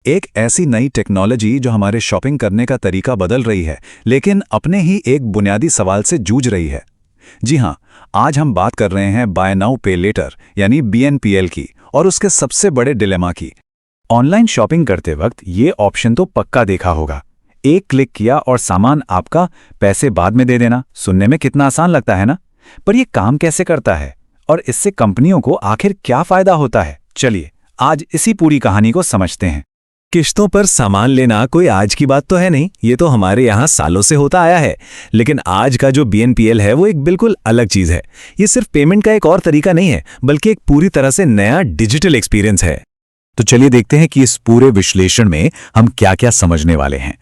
एक ऐसी नई टेक्नोलॉजी जो हमारे शॉपिंग करने का तरीका बदल रही है, लेकिन अपने ही एक बुनियादी सवाल से जूझ रही है। जी हाँ, आज हम बात कर रहे हैं बाय नाउ पे लेटर यानी बीएनपीएल की और उसके सबसे बड़े डिलेमा की। ऑनलाइन शॉपिंग करते वक्त ये ऑप्शन तो पक्का देखा होगा। एक क्लिक किया और सामान आपका, पैसे बाद में दे देना। सुनने में कितना आसान लगता है ना? पर ये काम कैसे करता है और इससे कंपनियों को आखिर क्या फायदा होता है? चलिए आज इसी पूरी कहानी को समझते हैं। किश्तों पर सामान लेना कोई आज की बात तो है नहीं, ये तो हमारे यहाँ सालों से होता आया है। लेकिन आज का जो बीएनपीएल है वो एक बिल्कुल अलग चीज है। ये सिर्फ पेमेंट का एक और तरीका नहीं है, बल्कि एक पूरी तरह से नया डिजिटल एक्सपीरियंस है। तो चलिए देखते हैं कि इस पूरे विश्लेषण में हम क्या क्या समझने वाले हैं।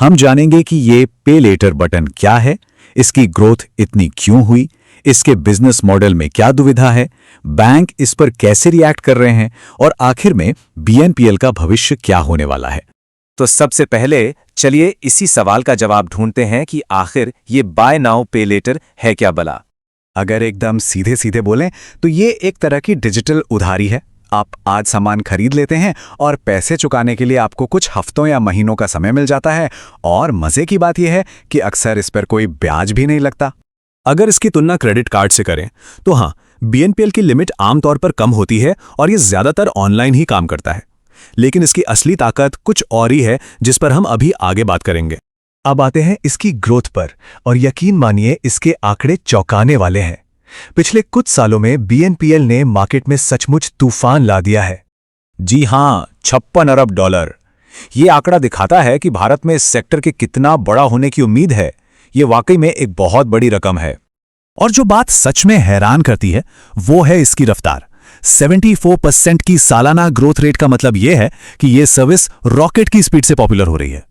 हम जानेंगे कि ये पे लेटर बटन क्या है, इसकी ग्रोथ इतनी क्यों हुई, इसके बिजनेस मॉडल में क्या दुविधा है, बैंक इस पर कैसे रिएक्ट कर रहे हैं और आखिर में बीएनपीएल का भविष्य क्या होने वाला है। तो सबसे पहले चलिए इसी सवाल का जवाब ढूंढते हैं कि आखिर ये बाय नाउ पे लेटर है क्या भला। अगर एकदम सीधे सीधे बोलें तो ये एक तरह की डिजिटल उधारी है। आप आज सामान खरीद लेते हैं और पैसे चुकाने के लिए आपको कुछ हफ्तों या महीनों का समय मिल जाता है, और मजे की बात यह है कि अक्सर इस पर कोई ब्याज भी नहीं लगता। अगर इसकी तुलना क्रेडिट कार्ड से करें तो हाँ, बीएनपीएल की लिमिट आमतौर पर कम होती है और ये ज्यादातर ऑनलाइन ही काम करता है। लेकिन इसकी असली ताकत कुछ और ही है, जिस पर हम अभी आगे बात करेंगे। अब आते हैं इसकी ग्रोथ पर, और यकीन मानिए इसके आंकड़े चौंकाने वाले हैं। पिछले कुछ सालों में बीएनपीएल ने मार्केट में सचमुच तूफान ला दिया है। जी हाँ, 56 अरब डॉलर। ये आंकड़ा दिखाता है कि भारत में इस सेक्टर के कितना बड़ा होने की उम्मीद है। ये वाकई में एक बहुत बड़ी रकम है। और जो बात सच में हैरान करती है वो है इसकी रफ्तार। 74% की सालाना ग्रोथ रेट का मतलब यह है कि यह सर्विस रॉकेट की स्पीड से पॉपुलर हो रही है।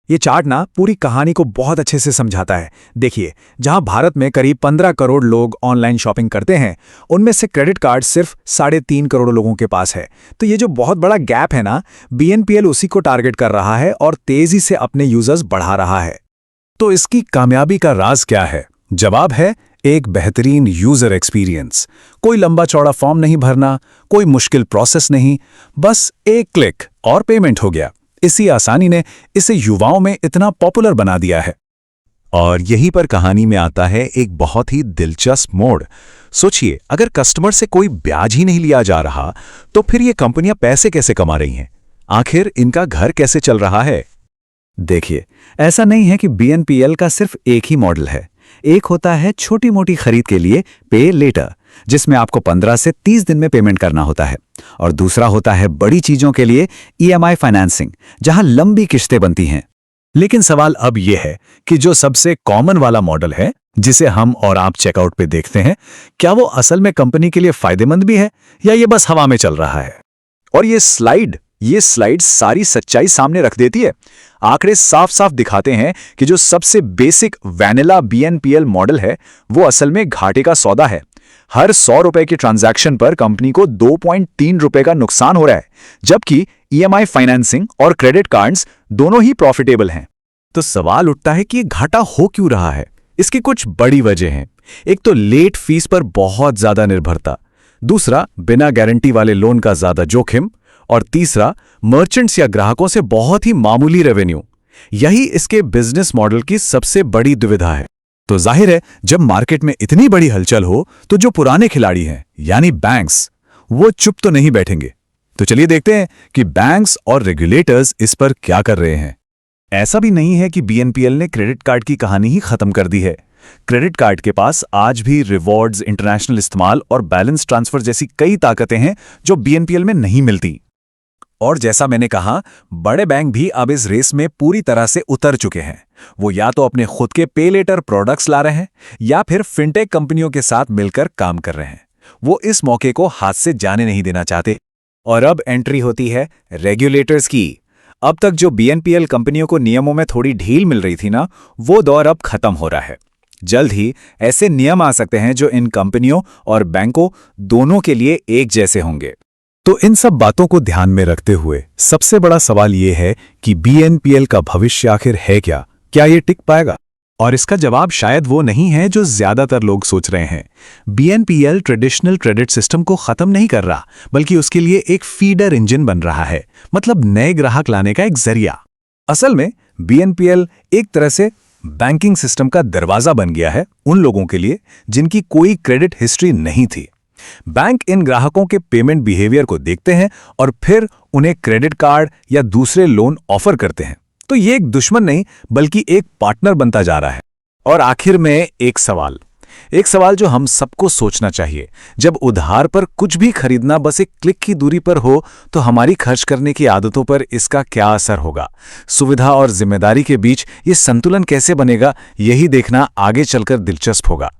ये चार्ट ना पूरी कहानी को बहुत अच्छे से समझाता है। देखिए, जहां भारत में करीब 15 करोड़ लोग ऑनलाइन शॉपिंग करते हैं, उनमें से क्रेडिट कार्ड सिर्फ 3.5 करोड़ लोगों के पास है। तो ये जो बहुत बड़ा गैप है ना, बीएनपीएल उसी को टारगेट कर रहा है और तेजी से अपने यूजर्स बढ़ा रहा है। तो इसकी कामयाबी का राज क्या है? जवाब है एक बेहतरीन यूजर एक्सपीरियंस। कोई लंबा चौड़ा फॉर्म नहीं भरना, कोई मुश्किल प्रोसेस नहीं, बस एक क्लिक और पेमेंट हो गया। इसी आसानी ने इसे युवाओं में इतना पॉपुलर बना दिया है। और यहीं पर कहानी में आता है एक बहुत ही दिलचस्प मोड़। सोचिए, अगर कस्टमर से कोई ब्याज ही नहीं लिया जा रहा, तो फिर ये कंपनियां पैसे कैसे कमा रही हैं? आखिर इनका घर कैसे चल रहा है? देखिए, ऐसा नहीं है कि बीएनपीएल का सिर्फ एक ही मॉडल है। एक होता है छोटी मोटी खरीद के लिए पे लेटर, जिसमें आपको 15 से 30 दिन में पेमेंट करना होता है, और दूसरा होता है बड़ी चीजों के लिए ईएमआई फाइनेंसिंग, जहां लंबी किश्तें बनती हैं। लेकिन सवाल अब यह है कि जो सबसे कॉमन वाला मॉडल है, जिसे हम और आप चेकआउट पे देखते हैं, क्या वो असल में कंपनी के लिए फायदेमंद भी है या ये बस हवा में चल रहा है? और ये स्लाइड सारी सच्चाई सामने रख देती है। आंकड़े साफ साफ दिखाते हैं कि जो सबसे बेसिक वैनिला बीएनपीएल मॉडल है, वो असल में घाटे का सौदा है। हर 100 रुपए के ट्रांजैक्शन पर कंपनी को 2.3 रुपए का नुकसान हो रहा है, जबकि ईएमआई फाइनेंसिंग और क्रेडिट कार्ड्स दोनों ही प्रॉफिटेबल हैं। तो सवाल उठता है कि ये घाटा हो क्यों रहा है? इसकी कुछ बड़ी वजह हैं। एक तो लेट फीस पर बहुत ज्यादा निर्भरता, दूसरा बिना गारंटी वाले लोन का ज्यादा जोखिम, और तीसरा मर्चेंट्स या ग्राहकों से बहुत ही मामूली रेवेन्यू। यही इसके बिजनेस मॉडल की सबसे बड़ी दुविधा है। तो जाहिर है, जब मार्केट में इतनी बड़ी हलचल हो, तो जो पुराने खिलाड़ी हैं यानी बैंक्स, वो चुप तो नहीं बैठेंगे। तो चलिए देखते हैं कि बैंक्स और रेगुलेटर्स इस पर क्या कर रहे हैं। ऐसा भी नहीं है कि बीएनपीएल ने क्रेडिट कार्ड की कहानी ही खत्म कर दी है। क्रेडिट कार्ड के पास आज भी रिवॉर्ड्स, इंटरनेशनल इस्तेमाल और बैलेंस ट्रांसफर जैसी कई ताकतें हैं जो बीएनपीएल में नहीं मिलती। और जैसा मैंने कहा, बड़े बैंक भी अब इस रेस में पूरी तरह से उतर चुके हैं। वो या तो अपने खुद के पे लेटर प्रोडक्ट्स ला रहे हैं या फिर फिनटेक कंपनियों के साथ मिलकर काम कर रहे हैं। वो इस मौके को हाथ से जाने नहीं देना चाहते। और अब एंट्री होती है रेगुलेटर्स की। अब तक जो बीएनपीएल कंपनियों को नियमों में थोड़ी ढील मिल रही थी ना, वो दौर अब खत्म हो रहा है। जल्द ही ऐसे नियम आ सकते हैं जो इन कंपनियों और बैंकों दोनों के लिए एक जैसे होंगे। तो इन सब बातों को ध्यान में रखते हुए सबसे बड़ा सवाल ये है कि बीएनपीएल का भविष्य आखिर है क्या? क्या ये टिक पाएगा? और इसका जवाब शायद वो नहीं है जो ज्यादातर लोग सोच रहे हैं। BNPL ट्रेडिशनल क्रेडिट सिस्टम को खत्म नहीं कर रहा, बल्कि उसके लिए एक फीडर इंजन बन रहा है, मतलब नए ग्राहक लाने का एक जरिया। असल में BNPL एक तरह से बैंकिंग सिस्टम का दरवाजा बन गया है उन लोगों के लिए जिनकी कोई क्रेडिट हिस्ट्री नहीं थी। बैंक इन ग्राहकों के पेमेंट बिहेवियर को देखते हैं और फिर उन्हें क्रेडिट कार्ड या दूसरे लोन ऑफर करते हैं। तो ये एक दुश्मन नहीं बल्कि एक पार्टनर बनता जा रहा है। और आखिर में एक सवाल जो हम सबको सोचना चाहिए। जब उधार पर कुछ भी खरीदना बस एक क्लिक की दूरी पर हो, तो हमारी खर्च करने की आदतों पर इसका क्या असर होगा? सुविधा और जिम्मेदारी के बीच ये संतुलन कैसे बनेगा, यही देखना आगे चलकर दिलचस्प होगा।